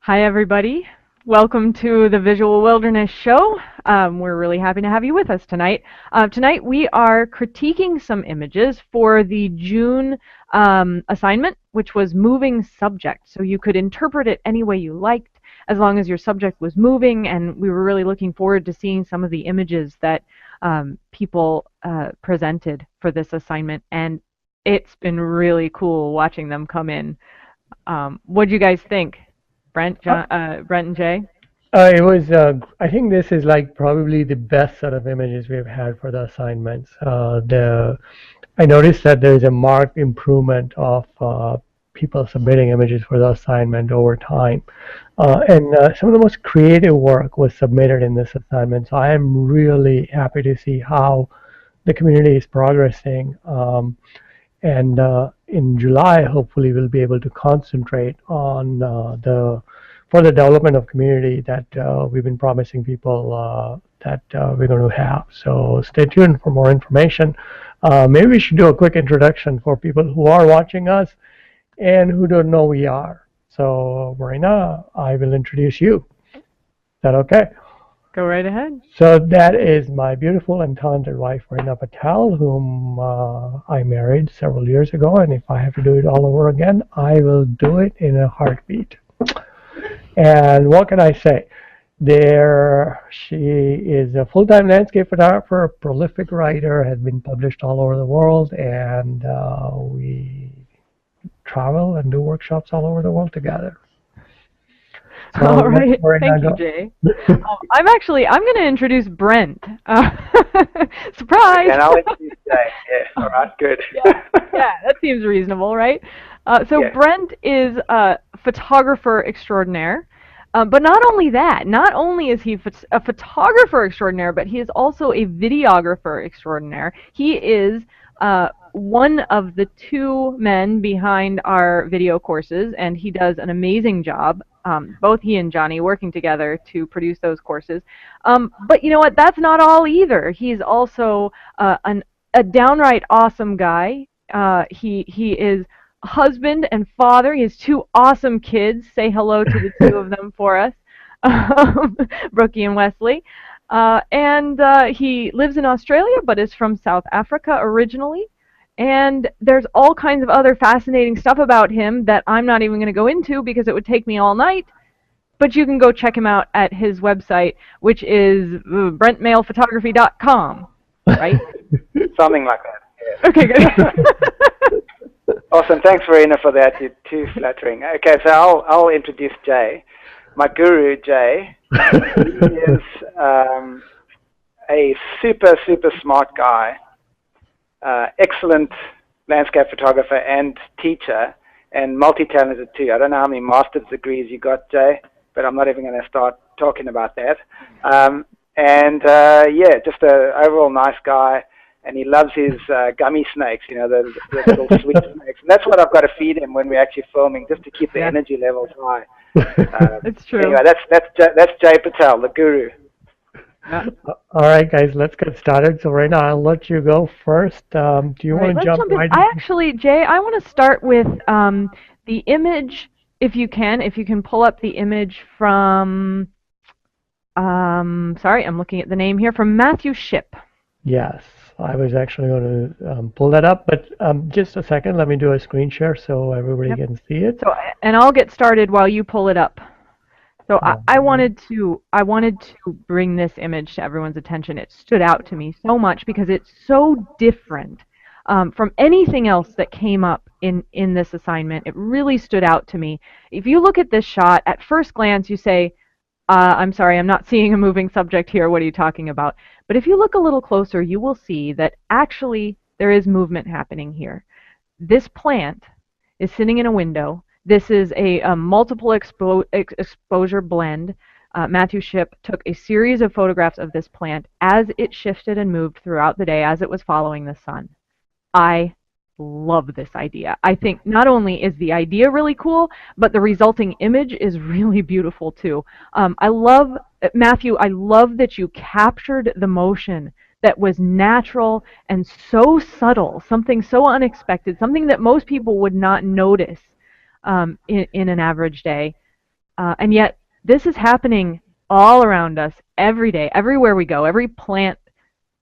Hi, everybody. Welcome to the Visual Wilderness Show. We're really happy to have you with us tonight. Tonight we are critiquing some images for the June assignment, which was moving subject. So you could interpret it any way you liked, as long as your subject was moving, and we were really looking forward to seeing some of the images that people presented for this assignment, and it's been really cool watching them come in. What do you guys think? Brent and Jay? It was. I think this is like probably the best set of images we've had for the assignments. I noticed that there is a marked improvement of people submitting images for the assignment over time, and some of the most creative work was submitted in this assignment. So I am really happy to see how the community is progressing. And in July, hopefully, we'll be able to concentrate on the further development of community that we've been promising people that we're going to have. So stay tuned for more information. Maybe we should do a quick introduction for people who are watching us and who don't know we are. So Marina, I will introduce you. Is that okay? Go right ahead. So that is my beautiful and talented wife, Marina Patel, whom I married several years ago. And if I have to do it all over again, I will do it in a heartbeat. And what can I say? She is a full-time landscape photographer, a prolific writer, has been published all over the world, and we travel and do workshops all over the world together. So all right, thank you, Jay. I'm going to introduce Brent. Surprise! And I'll introduce Jay. Yeah, all right, good. Yeah, that seems reasonable, right? So Brent is a photographer extraordinaire. But not only that, not only is he a photographer extraordinaire, but he is also a videographer extraordinaire. He is one of the two men behind our video courses, and he does an amazing job. Both he and Johnny working together to produce those courses. But you know what? That's not all either. He's also a downright awesome guy. He is a husband and father. He has two awesome kids. Say hello to the two of them for us, Brookie and Wesley. And he lives in Australia, but is from South Africa originally. And there's all kinds of other fascinating stuff about him that I'm not even going to go into because it would take me all night. But you can go check him out at his website, which is brentmalephotography.com, right? Something like that. Yeah. Okay, good. Awesome. Thanks, Verena, for that. You're too flattering. Okay, so I'll introduce Jay. My guru, Jay, is a super, super smart guy. Excellent landscape photographer and teacher, and multi-talented too. I don't know how many master's degrees you got, Jay, but I'm not even going to start talking about that. Yeah, just an overall nice guy, and he loves his gummy snakes, you know, the little sweet snakes. And that's what I've got to feed him when we're actually filming, just to keep the energy levels high. It's true. Anyway, that's Jay Patel, the guru. All right, guys, let's get started. So right now, I'll let you go first. Do you want to jump right in? Jay, I want to start with the image, if you can pull up the image from, sorry, I'm looking at the name here, from Matthew Shipp. Yes, I was actually going to pull that up, but just a second, let me do a screen share so everybody can see it. So, and I'll get started while you pull it up. So I wanted to bring this image to everyone's attention. It stood out to me so much because it's so different from anything else that came up in this assignment. It really stood out to me. If you look at this shot, at first glance you say, I'm sorry, I'm not seeing a moving subject here. What are you talking about? But if you look a little closer, you will see that actually there is movement happening here. This plant is sitting in a window. This is a multiple exposure blend. Matthew Shipp took a series of photographs of this plant as it shifted and moved throughout the day as it was following the sun. I love this idea. I think not only is the idea really cool, but the resulting image is really beautiful too. I love, Matthew, I love that you captured the motion that was natural and so subtle, something so unexpected, something that most people would not notice in an average day. And yet this is happening all around us every day, everywhere we go. Every plant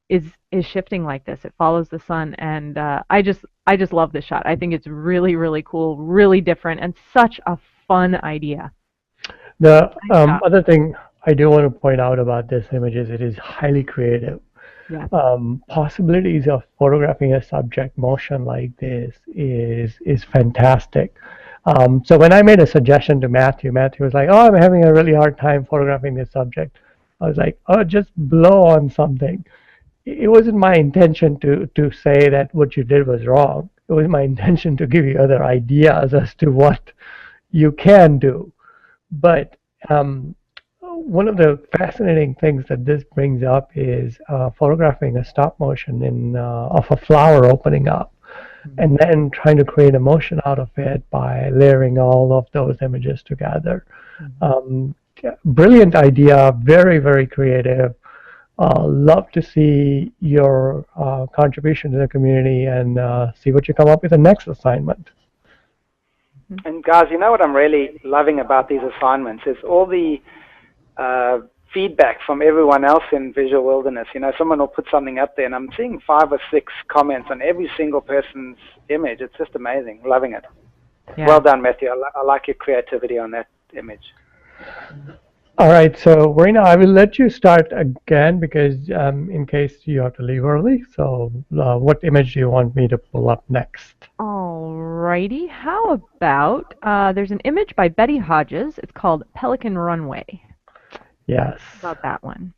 is shifting like this. It follows the sun, and I just love this shot. I think it's really really cool, really different, and such a fun idea. The Nice job. other thing I do want to point out about this image is it is highly creative. Yeah. Possibilities of photographing a subject motion like this is fantastic. So when I made a suggestion to Matthew, Matthew was like, "Oh, I'm having a really hard time photographing this subject." I was like, "Oh, just blow on something." It wasn't my intention to say that what you did was wrong. It was my intention to give you other ideas as to what you can do. But one of the fascinating things that this brings up is photographing a stop motion of a flower opening up, and then trying to create emotion out of it by layering all of those images together. Um, Brilliant idea, very, very creative. Love to see your contribution to the community and see what you come up with the next assignment. And guys, you know what I'm really loving about these assignments is all the feedback from everyone else in Visual Wilderness. You know, someone will put something up there, and I'm seeing 5 or 6 comments on every single person's image. It's just amazing. Loving it. Yeah. Well done, Matthew. I like your creativity on that image. All right, so Rena, I will let you start again because in case you have to leave early. So what image do you want me to pull up next? Alrighty. How about there's an image by Betty Hodges. It's called Pelican Runway. Yes, How about that one?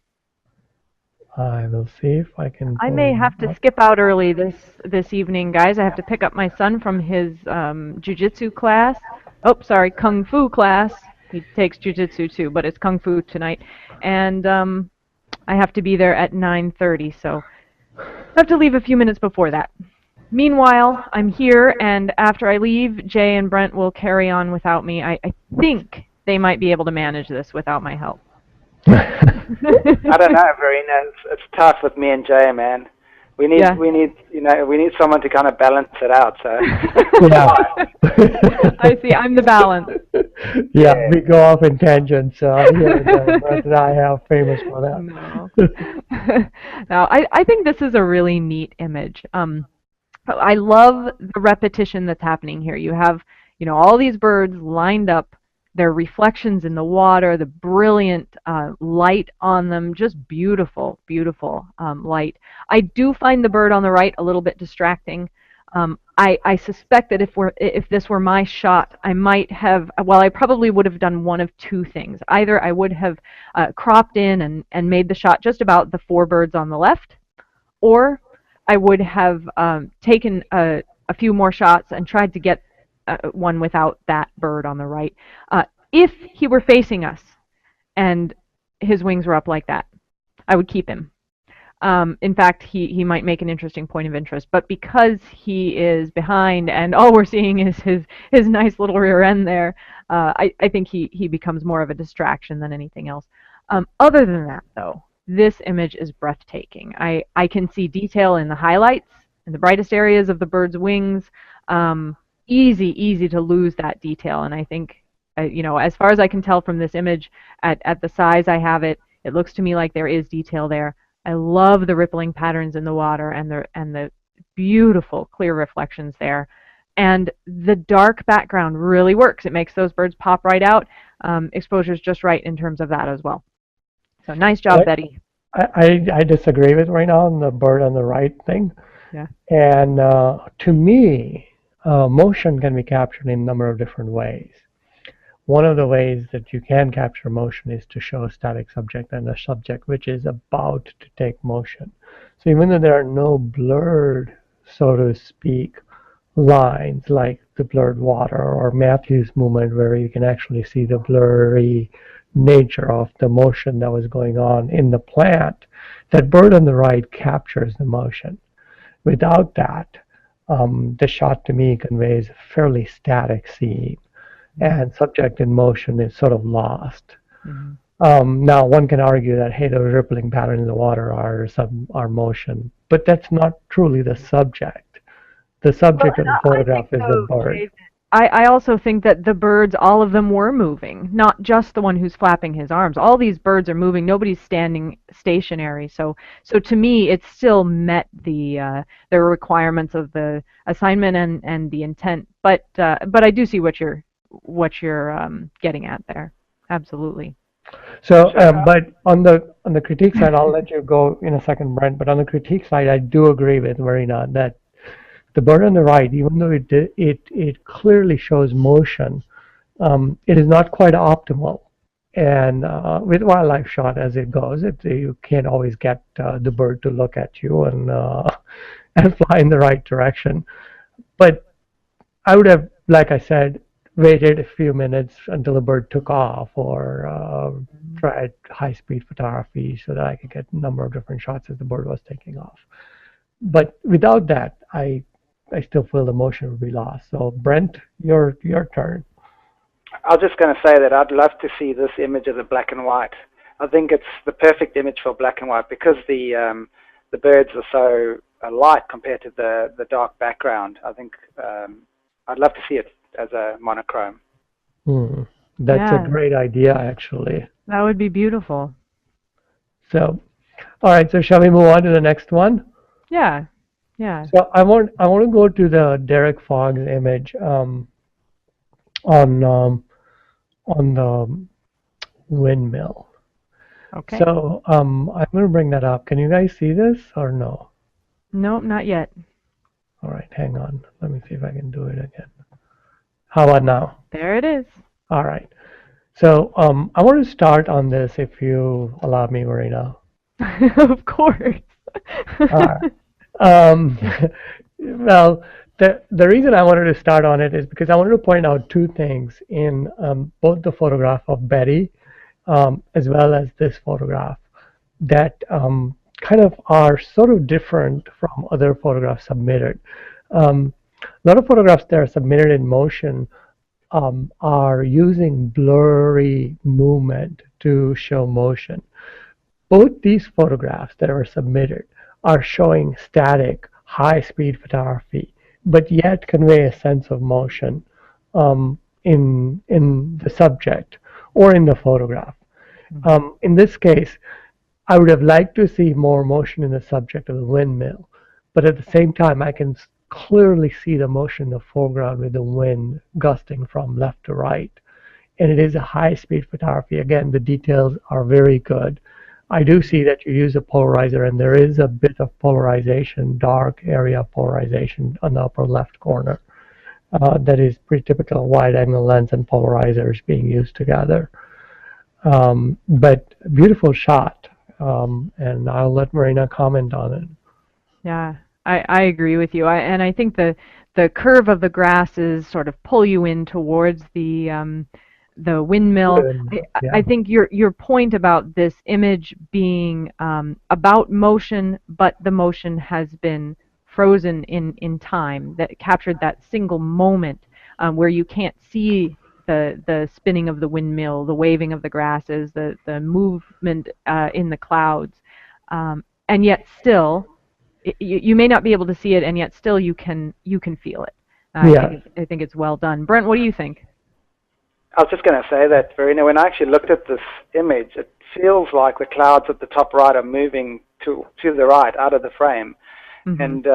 I will see if I can I pull may it have to up. skip out early this evening, guys. I have to pick up my son from his jujitsu class. Oh, sorry, kung fu class. He takes jujitsu too, but it's kung fu tonight, and I have to be there at 9:30, so I have to leave a few minutes before that. Meanwhile, I'm here, and after I leave, Jay and Brent will carry on without me. I think they might be able to manage this without my help. I don't know, Verena. It's tough with me and Jay, man. We need, Yeah. we need someone to kind of balance it out. So. Yeah. I see. I'm the balance. Yeah, we go off in tangents here and there, but I have famous for that. No. No, I think this is a really neat image. I love the repetition that's happening here. You have, all these birds lined up, their reflections in the water, the brilliant light on them, just beautiful, beautiful light. I do find the bird on the right a little bit distracting. I suspect that if this were my shot, I might have, well, I probably would have done one of 2 things. Either I would have cropped in and made the shot just about the 4 birds on the left, or I would have taken a few more shots and tried to get one without that bird on the right. If he were facing us and his wings were up like that, I would keep him. In fact, he might make an interesting point of interest, but because he is behind and all we're seeing is his nice little rear end there, I think he becomes more of a distraction than anything else. Other than that, though, this image is breathtaking. I can see detail in the highlights, in the brightest areas of the bird's wings. Easy to lose that detail, and I think, as far as I can tell from this image, at the size I have it, it looks to me like there is detail there. I love the rippling patterns in the water and the beautiful clear reflections there. And the dark background really works. It makes those birds pop right out. Exposure's just right in terms of that as well. So nice job, Betty. I disagree with right now on the bird on the right thing. Yeah. And to me, motion can be captured in a number of different ways. One of the ways that you can capture motion is to show a static subject and a subject which is about to take motion. So even though there are no blurred, so to speak, lines like the blurred water or Matthew's movement where you can actually see the blurry nature of the motion that was going on in the plant, that bird on the right captures the motion. Without that, the shot to me conveys a fairly static scene, and subject in motion is sort of lost. Mm-hmm. Now, one can argue that, hey, the rippling pattern in the water are motion, but that's not truly the subject. The subject of the photograph is the bird. I also think that the birds, all of them were moving, not just the one who's flapping his arms. All these birds are moving. Nobody's standing stationary. So to me, it still met the requirements of the assignment and the intent. But I do see what you're getting at there. Absolutely. So, So, but on the critique side, I'll let you go in a second, Brent. But on the critique side, I do agree with Marina that the bird on the right, even though it clearly shows motion, it is not quite optimal. And with wildlife shot as it goes, you can't always get the bird to look at you and and fly in the right direction. But I would have, like I said, waited a few minutes until the bird took off, or tried high-speed photography so that I could get a number of different shots as the bird was taking off. But without that, I still feel the motion would be lost. So Brent, your turn. I was just going to say that I'd love to see this image as a black and white. I think it's the perfect image for black and white because the birds are so light compared to the dark background. I think I'd love to see it as a monochrome. Hmm. That's a Yeah, great idea, actually. that would be beautiful. So, all right. So shall we move on to the next one? Yeah, yeah. So I want to go to the Derek Fogg's image on on the windmill. Okay. So I'm going to bring that up. Can you guys see this or no? Nope, not yet. All right, hang on. Let me see if I can do it again. How about now? There it is. All right. So I want to start on this if you allow me, Marina. Of course. All right. Um, well, the reason I wanted to start on it is because I wanted to point out two things in both the photograph of Betty as well as this photograph that kind of are sort of different from other photographs submitted. A lot of photographs that are submitted in motion are using blurry movement to show motion. Both these photographs that were submitted are showing static, high-speed photography, but yet convey a sense of motion in the subject or in the photograph. In this case, I would have liked to see more motion in the subject of the windmill, but at the same time, I can clearly see the motion in the foreground with the wind gusting from left to right. And it is a high-speed photography. Again, the details are very good. I do see that you use a polarizer, and there is a bit of polarization, dark area of polarization on the upper left corner. That is pretty typical wide-angle lens and polarizers being used together. But beautiful shot, and I'll let Marina comment on it. Yeah, I agree with you. And I think the curve of the grasses sort of pull you in towards the windmill. I Yeah, think your point about this image being about motion, but the motion has been frozen in time, that captured that single moment where you can't see the spinning of the windmill, the waving of the grasses, the movement in the clouds, and yet still you may not be able to see it, and yet still you can feel it. yeah, I think it's well done. Brent, what do you think? I was just going to say that, Verena, when I actually looked at this image, it feels like the clouds at the top right are moving to the right, out of the frame. Hmm. And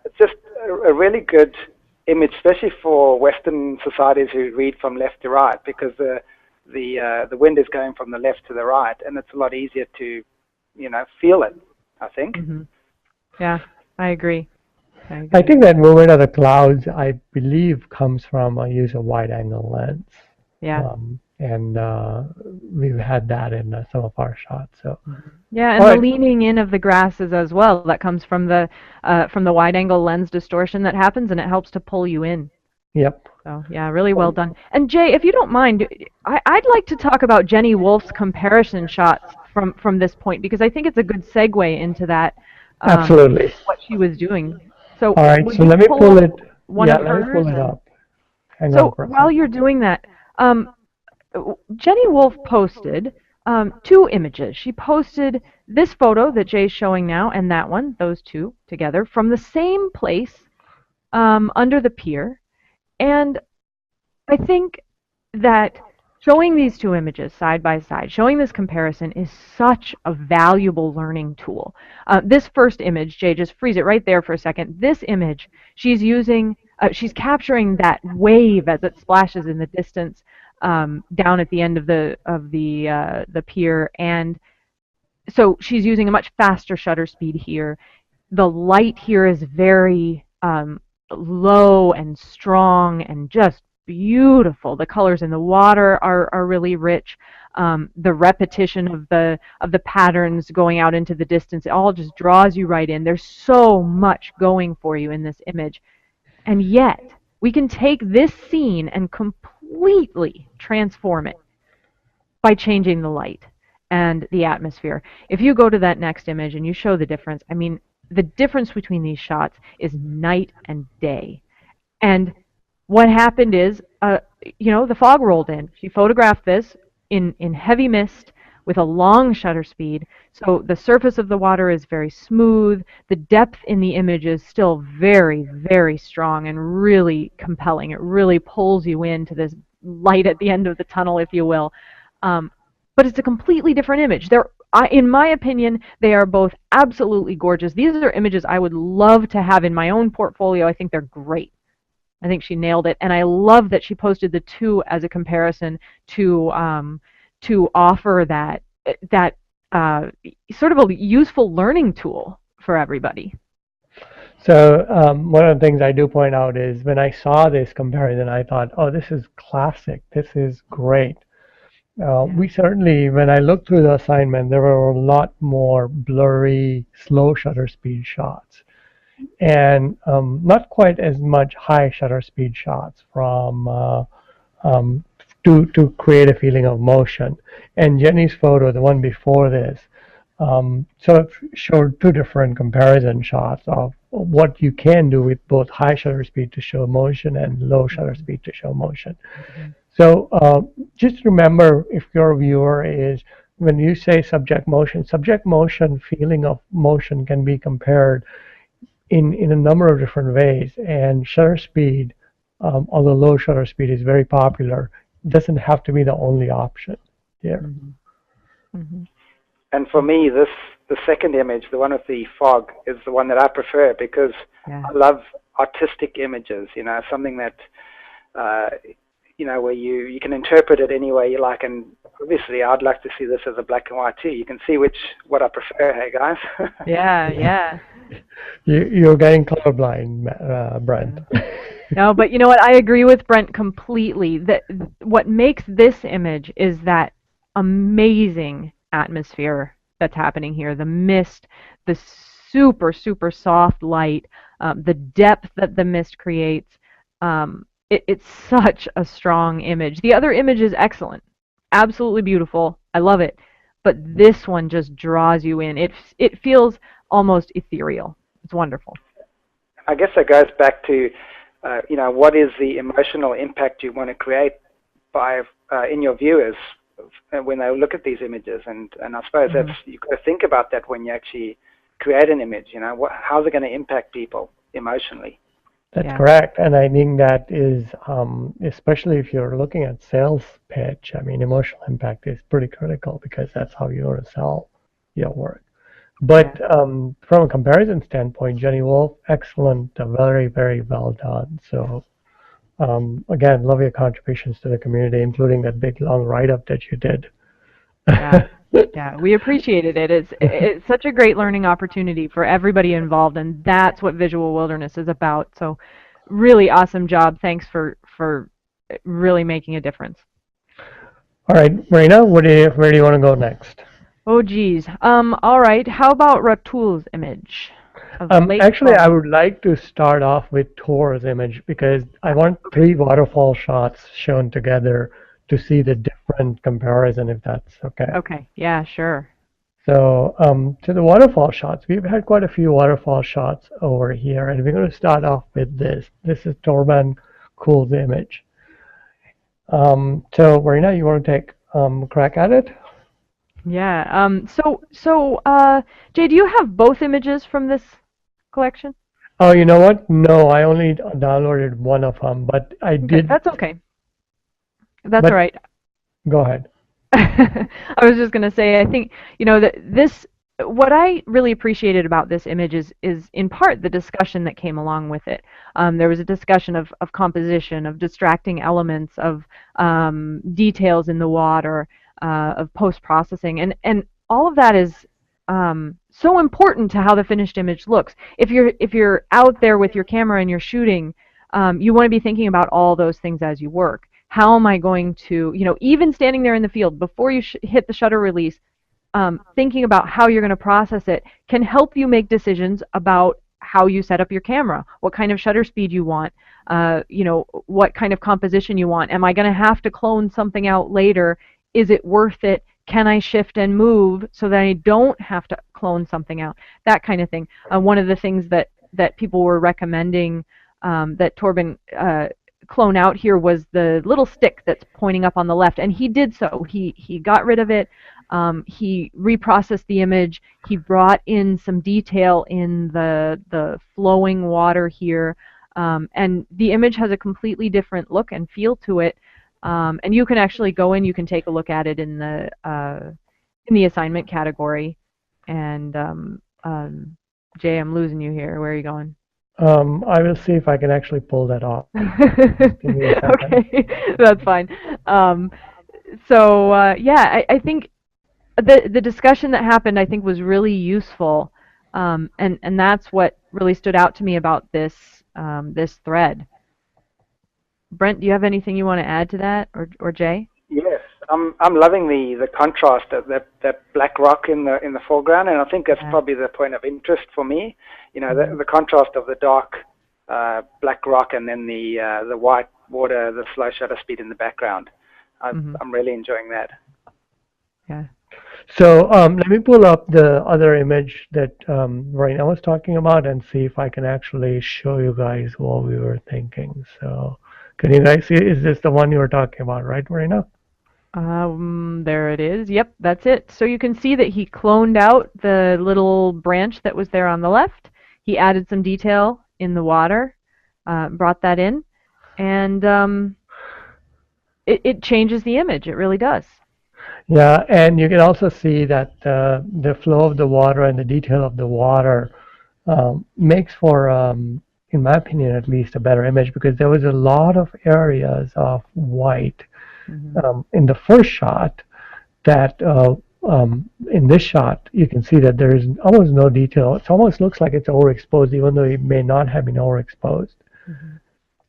it's just a really good image, especially for Western societies who read from left to right, because the wind is going from the left to the right, and it's a lot easier to, feel it, I think. Hmm. Yeah, I agree. I I agree. think that movement of the clouds, I believe, comes from a use of wide-angle lens. Yeah. And we've had that in some of our shots. So, Yeah, all and the right. leaning in of the grasses as well. That comes from the wide angle lens distortion that happens, and it helps to pull you in. Yep. So yeah, really well done. And Jay, if you don't mind, I'd like to talk about Jenny Wolfe's comparison shots from this point because I think it's a good segue into that Absolutely. what she was doing. So All right. would So you let me pull pull up it. one Yeah, of let me hers? pull it And up. Hang on so for a while second. you're doing that, Jenny Wolfe posted two images. She posted this photo that Jay's showing now and that one, those two together, from the same place under the pier. And I think that showing these two images side by side, showing this comparison is such a valuable learning tool. This first image, Jay, just freeze it right there for a second. This image, she's capturing that wave as it splashes in the distance down at the end of the pier, and so she's using a much faster shutter speed here. The light here is very low and strong and just beautiful. The colors in the water are really rich. The repetition of the patterns going out into the distance, it all just draws you right in. There's so much going for you in this image. And yet, we can take this scene and completely transform it by changing the light and the atmosphere. If you go to that next image and you show the difference, I mean, the difference between these shots is night and day. And what happened is, the fog rolled in. She photographed this in heavy mist with a long shutter speed. So the surface of the water is very smooth. The depth in the image is still very, very strong and really compelling. It really pulls you into this light at the end of the tunnel, if you will. But it's a completely different image. In my opinion, they are both absolutely gorgeous. These are images I would love to have in my own portfolio. I think they're great. I think she nailed it, and I love that she posted the two as a comparison to offer that sort of a useful learning tool for everybody. So one of the things I do point out is when I saw this comparison, I thought, oh, this is classic. This is great. We certainly, when I looked through the assignment, there were a lot more blurry, slow shutter speed shots, and not quite as much high shutter speed shots to create a feeling of motion. And Jenny's photo, the one before this, sort of showed two different comparison shots of what you can do with both high shutter speed to show motion and low shutter speed to show motion. So just remember, if your viewer is, when you say subject motion feeling of motion can be compared in a number of different ways. And shutter speed, although low shutter speed is very popular, doesn't have to be the only option here. And for me, the second image, the one with the fog, is the one that I prefer because I love artistic images, something that where you can interpret it any way you like. And obviously, I'd like to see this as a black and white too. You can see what I prefer, hey guys. Yeah. You're getting colorblind, Brent. No, but you know what? I agree with Brent completely. That what makes this image is that amazing atmosphere that's happening here. The mist, the super, super soft light, the depth that the mist creates. It's such a strong image. The other image is excellent, absolutely beautiful. I love it, but this one just draws you in. It feels almost ethereal. It's wonderful. I guess that goes back to, what is the emotional impact you want to create by in your viewers when they look at these images, and I suppose that's, you've got to think about that when you actually create an image. How's it going to impact people emotionally? That's correct, and I think that is, especially if you're looking at sales pitch, I mean, emotional impact is pretty critical because that's how you want to sell your work. But from a comparison standpoint, Jenny Wolf, excellent, very, very well done. So again, love your contributions to the community, including that big long write-up that you did. Yeah, we appreciated it. It's such a great learning opportunity for everybody involved, and that's what Visual Wilderness is about. So really awesome job. Thanks for really making a difference. All right, Marina, where do you want to go next? Oh, geez. All right. How about Rut Tools' image? Actually, I would like to start off with Tor's image because I want 3 waterfall shots shown together to see the different comparison, if that's okay. Okay. Yeah, sure. So to the waterfall shots, we've had quite a few waterfall shots over here, and we're going to start off with this. This is Torban Cool's image. So Marina, you want to take a crack at it? Yeah. Jay, do you have both images from this collection? Oh, you know what? No, I only downloaded one of them, but I did. That's okay. That's all But right. go ahead. I was just going to say, I think, that what I really appreciated about this image is in part the discussion that came along with it. There was a discussion of composition, of distracting elements, of details in the water, of post-processing, and all of that is so important to how the finished image looks. If you're out there with your camera and you're shooting, you want to be thinking about all those things as you work. How am I going to, even standing there in the field before you hit the shutter release, thinking about how you're going to process it can help you make decisions about how you set up your camera, what kind of shutter speed you want, what kind of composition you want. Am I going to have to clone something out later? Is it worth it? Can I shift and move so that I don't have to clone something out? That kind of thing. One of the things that people were recommending that Torben clone out here was the little stick that's pointing up on the left, and he did so. He got rid of it. He reprocessed the image. He brought in some detail in the flowing water here, and the image has a completely different look and feel to it. And you can actually go in. You can take a look at it in the assignment category. And Jay, I'm losing you here. Where are you going? I will see if I can actually pull that off. Give me a second. Okay, that's fine. Yeah, I think the discussion that happened, I think, was really useful, and that's what really stood out to me about this thread. Brent, do you have anything you want to add to that, or Jay? Yes, I'm loving the contrast of that black rock in the foreground, and I think that's probably the point of interest for me. The contrast of the dark black rock and then the white water, the slow shutter speed in the background. I'm really enjoying that. Yeah. So let me pull up the other image that Raina was talking about and see if I can actually show you guys what we were thinking. So can you guys see? Is this the one you were talking about, right, Raina? There it is. Yep, that's it. So you can see that he cloned out the little branch that was there on the left. He added some detail in the water, brought that in, and it changes the image. It really does. Yeah, and you can also see that the flow of the water and the detail of the water makes for, in my opinion at least, a better image, because there was a lot of areas of white in the first shot that in this shot you can see that there is almost no detail. It almost looks like it's overexposed, even though it may not have been overexposed.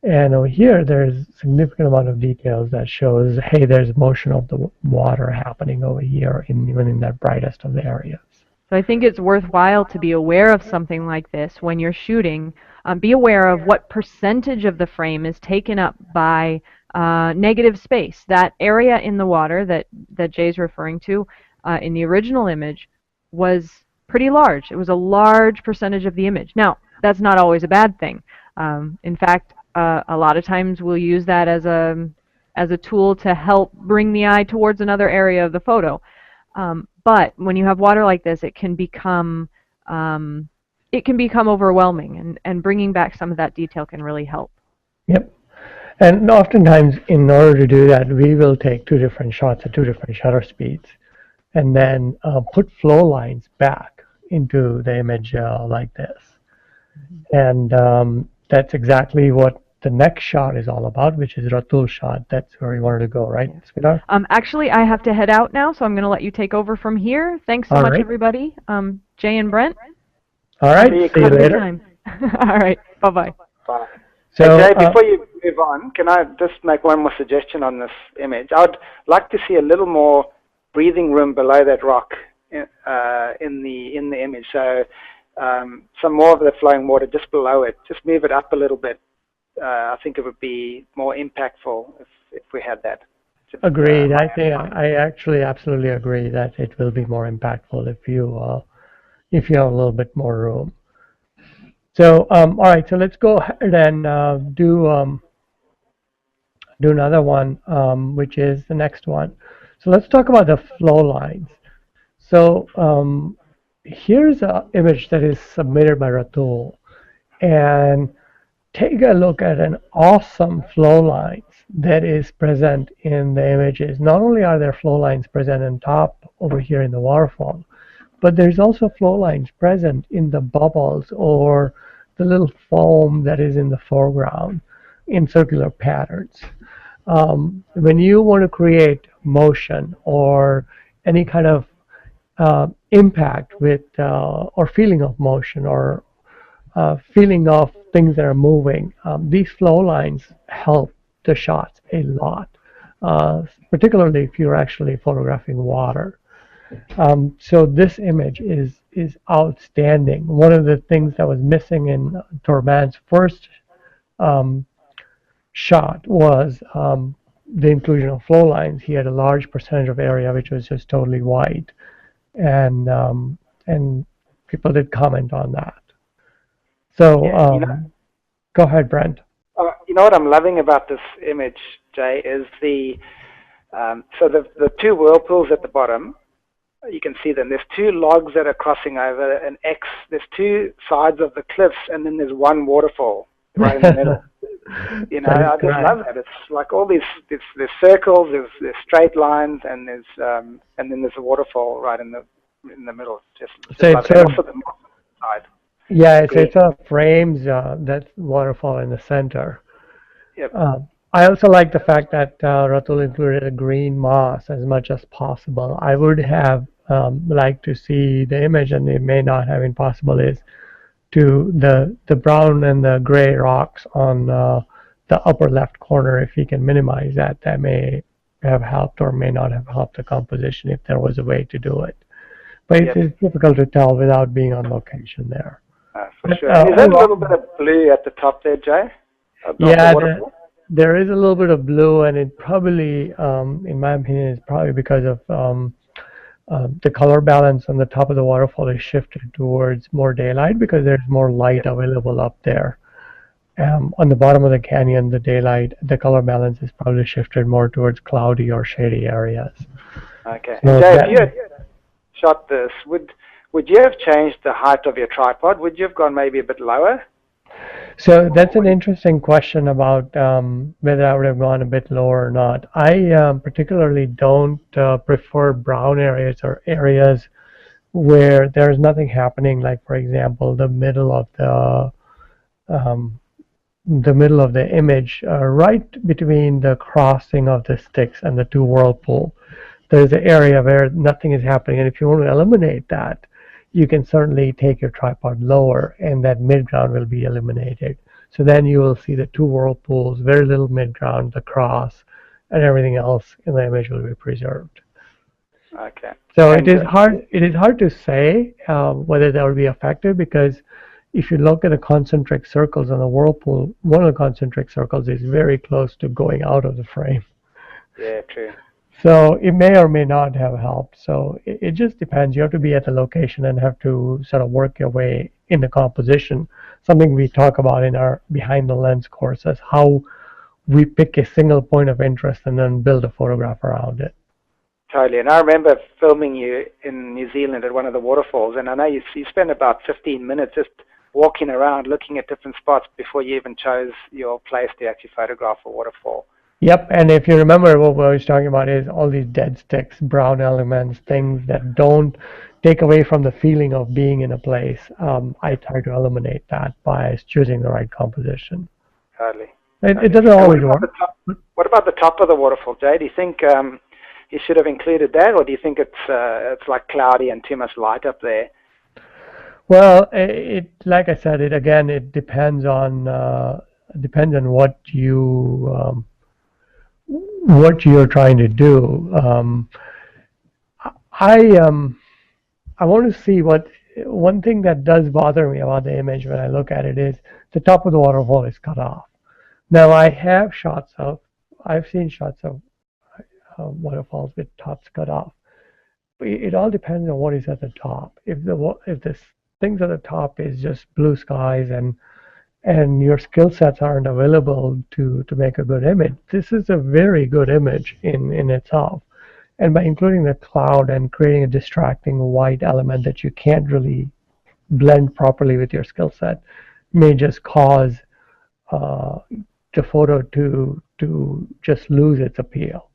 And over here, there's a significant amount of details that shows, hey, there's motion of the water happening over here, even in that brightest of the areas. So I think it's worthwhile to be aware of something like this when you're shooting. Be aware of what percentage of the frame is taken up by negative space. That area in the water that Jay's referring to in the original image was pretty large. It was a large percentage of the image. Now, that's not always a bad thing. In fact, a lot of times we'll use that as a tool to help bring the eye towards another area of the photo. But when you have water like this, it can become overwhelming, and bringing back some of that detail can really help. Yep. And oftentimes, in order to do that, we will take two different shots at two different shutter speeds, and then put flow lines back into the image like this. And that's exactly what the next shot is all about, which is Rut Tools shot. That's where we wanted to go, right, Sridhar? Actually, I have to head out now, so I'm going to let you take over from here. Thanks so much, everybody. Jay and Brent. All right. See you later. All right. Bye-bye. Bye. So, Jay, before you move on, can I just make one more suggestion on this image? I'd like to see a little more breathing room below that rock in the image. So some more of the flowing water just below it. Just move it up a little bit. I think it would be more impactful if we had that. Agreed. I actually absolutely agree that it will be more impactful if you have a little bit more room. So all right, so let's go ahead and do another one, which is the next one. So let's talk about the flow lines. So here's an image that is submitted by Rut Tools, and take a look at an awesome flow lines that is present in the images. Not only are there flow lines present on top over here in the waterfall, but there's also flow lines present in the bubbles or the little foam that is in the foreground in circular patterns. When you want to create motion or any kind of impact with or feeling of motion or feeling of things that are moving, these flow lines help the shots a lot, particularly if you're actually photographing water. So this image is outstanding. One of the things that was missing in Torman's first um, shot was the inclusion of flow lines. He had a large percentage of area which was just totally white, and people did comment on that. So go ahead, Brent. You know what I'm loving about this image, Jay, is the two whirlpools at the bottom. You can see them. There's two logs that are crossing over an X. There's two sides of the cliffs, and then there's one waterfall right in the middle. You know, I just love that. It's like all these. There's circles, there's straight lines, and then there's a waterfall right in the middle. Just so like it's also the side. Yeah, it sort of frames that waterfall in the center. Yep. I also like the fact that Rut Tools included a green moss as much as possible. I would have liked to see the image, and it may not have been possible, is to the brown and the gray rocks on the upper left corner. If you can minimize that, that may have helped or may not have helped the composition if there was a way to do it. But it's difficult to tell without being on location there. For sure. Is there a little bit of blue at the top there, Jay? Yeah, there is a little bit of blue, and it probably, in my opinion, is probably because of the color balance on the top of the waterfall is shifted towards more daylight because there's more light available up there. On the bottom of the canyon, the color balance is probably shifted more towards cloudy or shady areas. Okay. So Jay, if you had shot this, would you have changed the height of your tripod? Would you have gone maybe a bit lower? So that's an interesting question about whether I would have gone a bit lower or not. I particularly don't prefer brown areas or areas where there's nothing happening. Like, for example, the middle of the image, right between the crossing of the sticks and the two whirlpool. There's an area where nothing is happening, and if you want to eliminate that, you can certainly take your tripod lower, and that midground will be eliminated. So then you will see the two whirlpools, very little midground, the cross, and everything else in the image will be preserved. Okay. So it is hard to say whether that would be effective, because if you look at the concentric circles on the whirlpool, one of the concentric circles is very close to going out of the frame. Yeah, true. So it may or may not have helped. So it just depends. You have to be at the location and have to sort of work your way in the composition. Something we talk about in our behind the lens courses, how we pick a single point of interest and then build a photograph around it. Totally. And I remember filming you in New Zealand at one of the waterfalls, and I know you spent about 15 minutes just walking around looking at different spots before you even chose your place to actually photograph a waterfall. Yep, and if you remember, what I was talking about is all these dead sticks, brown elements, things that don't take away from the feeling of being in a place. I try to eliminate that by choosing the right composition. Totally. It doesn't always work. What about the top of the waterfall, Jay? Do you think you should have included that, or do you think it's like cloudy and too much light up there? Well, like I said, it depends on what you're trying to do. I want to see one thing that does bother me about the image when I look at it is the top of the waterfall is cut off. Now I've seen shots of waterfalls with tops cut off. It all depends on what is at the top. If the things at the top is just blue skies and your skill sets aren't available to make a good image, this is a very good image in itself. And by including the cloud and creating a distracting white element that you can't really blend properly with your skill set may just cause the photo to just lose its appeal.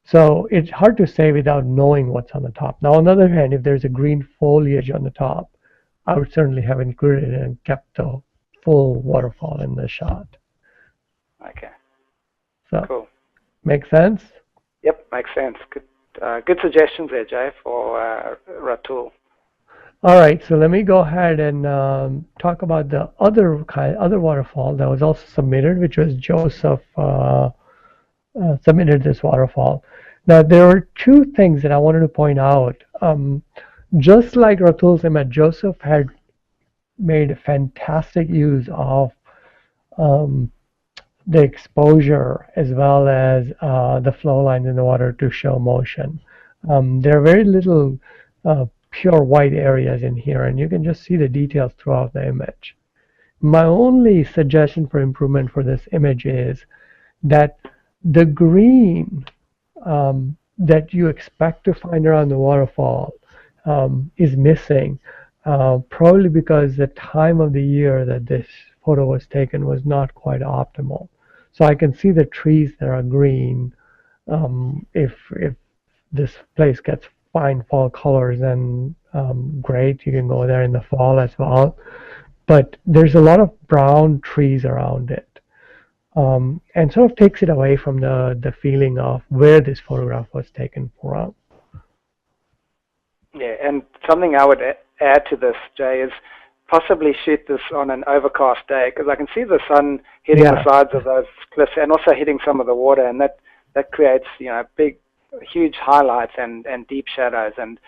So it's hard to say without knowing what's on the top. Now, on the other hand, if there's a green foliage on the top, I would certainly have included it and kept the full waterfall in the shot. Okay. So, Cool. makes sense? Yep, makes sense. Good suggestions there, Jay, for Rut Tool. All right, so let me go ahead and talk about the other waterfall that was also submitted, which was Joseph submitted this waterfall. Now, there are two things that I wanted to point out. Just like Rut Tools image, Joseph had made a fantastic use of the exposure as well as the flow lines in the water to show motion. There are very little pure white areas in here, and you can just see the details throughout the image. My only suggestion for improvement for this image is that the green that you expect to find around the waterfall is missing, probably because the time of the year that this photo was taken was not quite optimal. So I can see the trees that are green. If this place gets fine fall colors, then great, you can go there in the fall as well. But there's a lot of brown trees around it. And sort of takes it away from the feeling of where this photograph was taken from. Yeah, and something I would add to this, Jay, is possibly shoot this on an overcast day, because I can see the sun hitting the sides of those cliffs and also hitting some of the water, and that creates, big, huge highlights and deep shadows and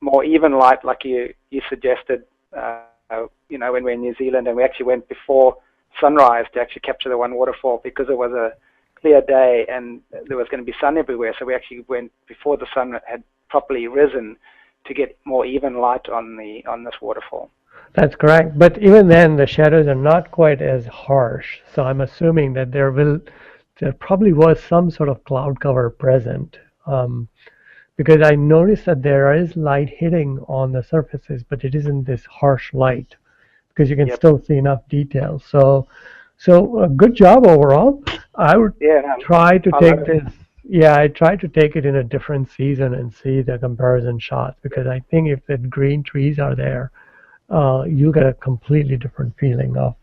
more even light, like you suggested, when we're in New Zealand, and we actually went before sunrise to actually capture the one waterfall because it was a clear day and there was going to be sun everywhere. So we actually went before the sun had properly risen to get more even light on this waterfall. That's correct. But even then, the shadows are not quite as harsh. So I'm assuming that there probably was some sort of cloud cover present. Because I noticed that there is light hitting on the surfaces, but it isn't this harsh light, because you can still see enough detail. So good job overall. I would try to take this. Yeah, I tried to take it in a different season and see the comparison shots, because I think if the green trees are there, you get a completely different feeling of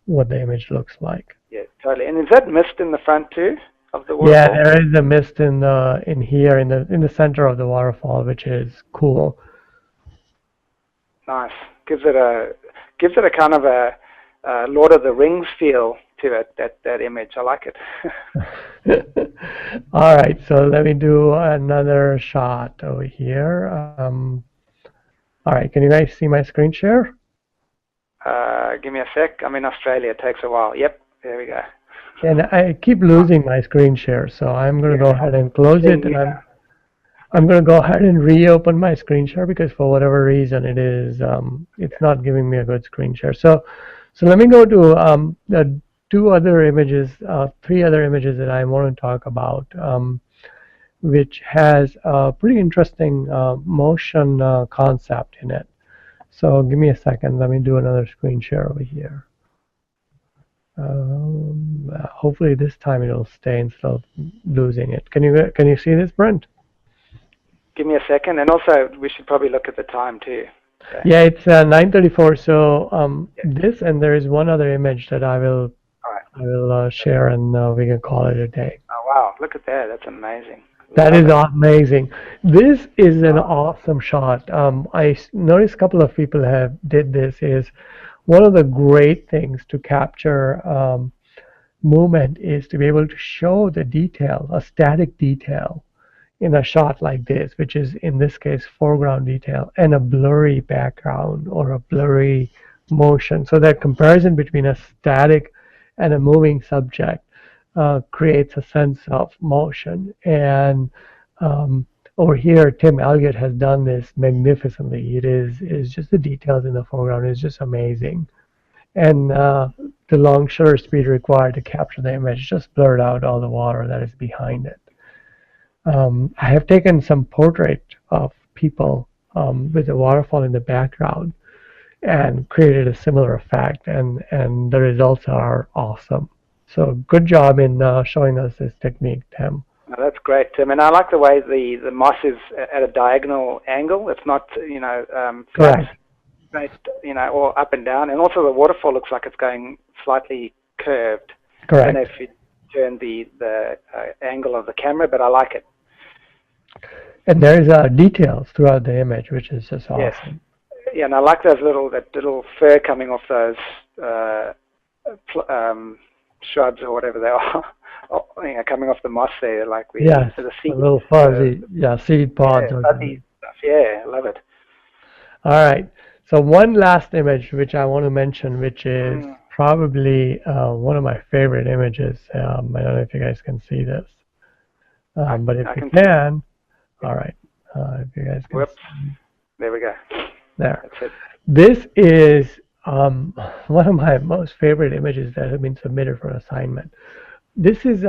what the image looks like. Yeah, totally. And is that mist in the front too of the waterfall? Yeah, there is a mist in here in the center of the waterfall, which is cool. Nice. Gives it a kind of a Lord of the Rings feel to it. That image, I like it. All right, so let me do another shot over here. All right, can you guys see my screen share? Give me a sec. I'm in Australia. It takes a while. Yep, there we go. And I keep losing my screen share, so I'm going to go ahead and close it, and I'm going to go ahead and reopen my screen share, because for whatever reason it's not giving me a good screen share. So let me go to the three other images that I want to talk about, which has a pretty interesting motion concept in it. So give me a second. Let me do another screen share over here. Hopefully this time it'll stay instead of losing it. Can you see this, Brent? Give me a second, and also we should probably look at the time too. Okay. Yeah, it's 9:34. So this, and there is one other image that I will share, and we can call it a day. Oh wow! Look at that. That's amazing. That is amazing. This is an awesome shot. I noticed a couple of people did this. Is one of the great things to capture movement is to be able to show the detail, a static detail, in a shot like this, which is in this case foreground detail, and a blurry background or a blurry motion. So that comparison between a static and a moving subject creates a sense of motion. And over here, Tim Elliott has done this magnificently. It is just the details in the foreground is just amazing. And the long shutter speed required to capture the image just blurred out all the water that is behind it. I have taken some portrait of people with a waterfall in the background, and created a similar effect, and the results are awesome. So good job in showing us this technique, Tim. No, that's great, Tim. And I like the way the moss is at a diagonal angle. It's not, flat, Correct. straight, or up and down. And also the waterfall looks like it's going slightly curved. I don't know Correct. if you turn the angle of the camera, but I like it. And there's details throughout the image, which is just Yes. awesome. Yeah, and I like that little fur coming off those shrubs or whatever they are, coming off the moss there, like Yes, the a seed, little fuzzy, yeah, seed pods or fuzzy something. stuff. Yeah, I love it. All right. So one last image which I want to mention, which is probably one of my favorite images. I don't know if you guys can see this, but if I you can. can, all right. If you guys can Whoops. see There we go. there. That's it. This is one of my most favorite images that have been submitted for assignment. This is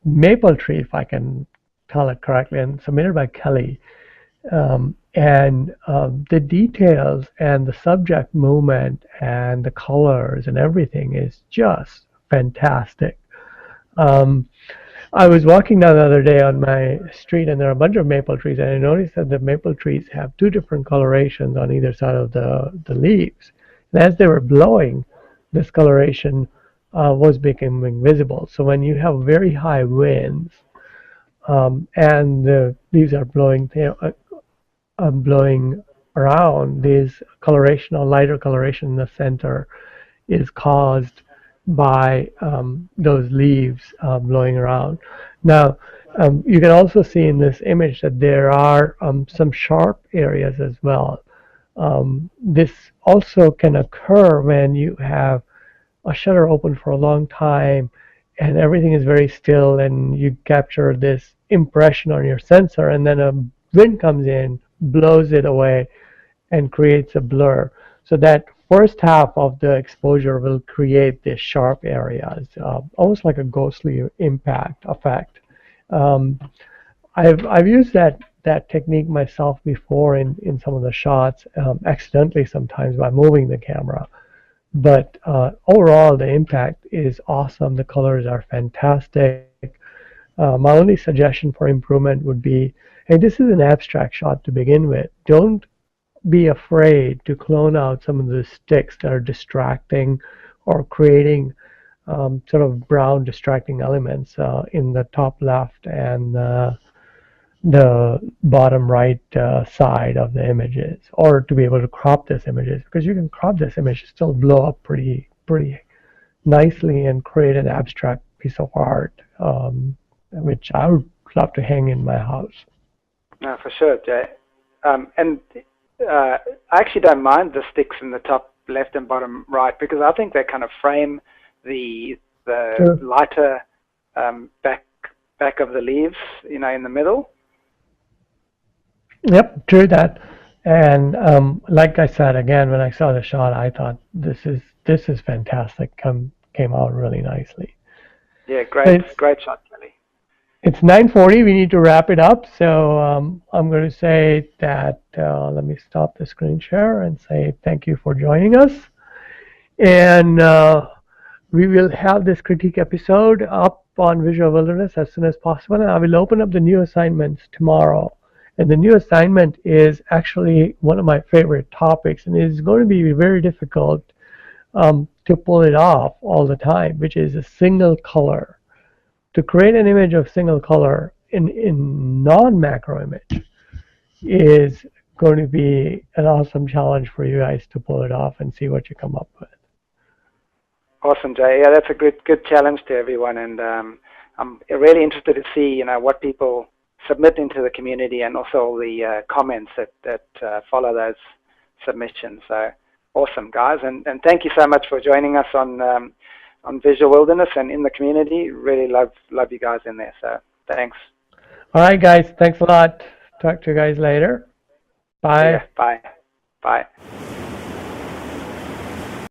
maple tree, if I can tell it correctly, and submitted by Kelly. And the details and the subject movement and the colors and everything is just fantastic. Um, I was walking down the other day on my street, and there are a bunch of maple trees, and I noticed that the maple trees have two different colorations on either side of the leaves. And as they were blowing, this coloration was becoming visible. So when you have very high winds and the leaves are blowing around, this coloration or lighter coloration in the center is caused by those leaves blowing around. Now, you can also see in this image that there are some sharp areas as well. This also can occur when you have a shutter open for a long time and everything is very still and you capture this impression on your sensor, and then a wind comes in, blows it away, and creates a blur. So that first half of the exposure will create these sharp areas, almost like a ghostly impact effect. Um, I've used that technique myself before in some of the shots, accidentally sometimes by moving the camera. But overall, the impact is awesome. The colors are fantastic. My only suggestion for improvement would be, hey, this is an abstract shot to begin with. Don't be afraid to clone out some of the sticks that are distracting or creating sort of brown distracting elements in the top left and the bottom right side of the images, or to be able to crop this images, because you can crop this image still blow up pretty nicely and create an abstract piece of art, which I would love to hang in my house. No, for sure, Jay. And I actually don't mind the sticks in the top left and bottom right, because I think they kind of frame the Sure. lighter back of the leaves, in the middle. Yep, true that. And like I said again, when I saw the shot, I thought this is fantastic. Came out really nicely. Yeah, It's great shot, Kelly. it's 9:40. We need to wrap it up. So I'm going to say that let me stop the screen share and say thank you for joining us. And we will have this critique episode up on Visual Wilderness as soon as possible. And I will open up the new assignments tomorrow. And the new assignment is actually one of my favorite topics, and it's going to be very difficult to pull it off all the time, which is a single color. To create an image of single color in non-macro image is going to be an awesome challenge for you guys to pull it off and see what you come up with. Awesome, Jay. Yeah, that's a good challenge to everyone, and I'm really interested to see what people submit into the community, and also the comments that follow those submissions. So awesome, guys, and thank you so much for joining us on Visual Wilderness and in the community. Really love you guys in there. So thanks. All right, guys. Thanks a lot. Talk to you guys later. Bye. Yeah, bye. Bye.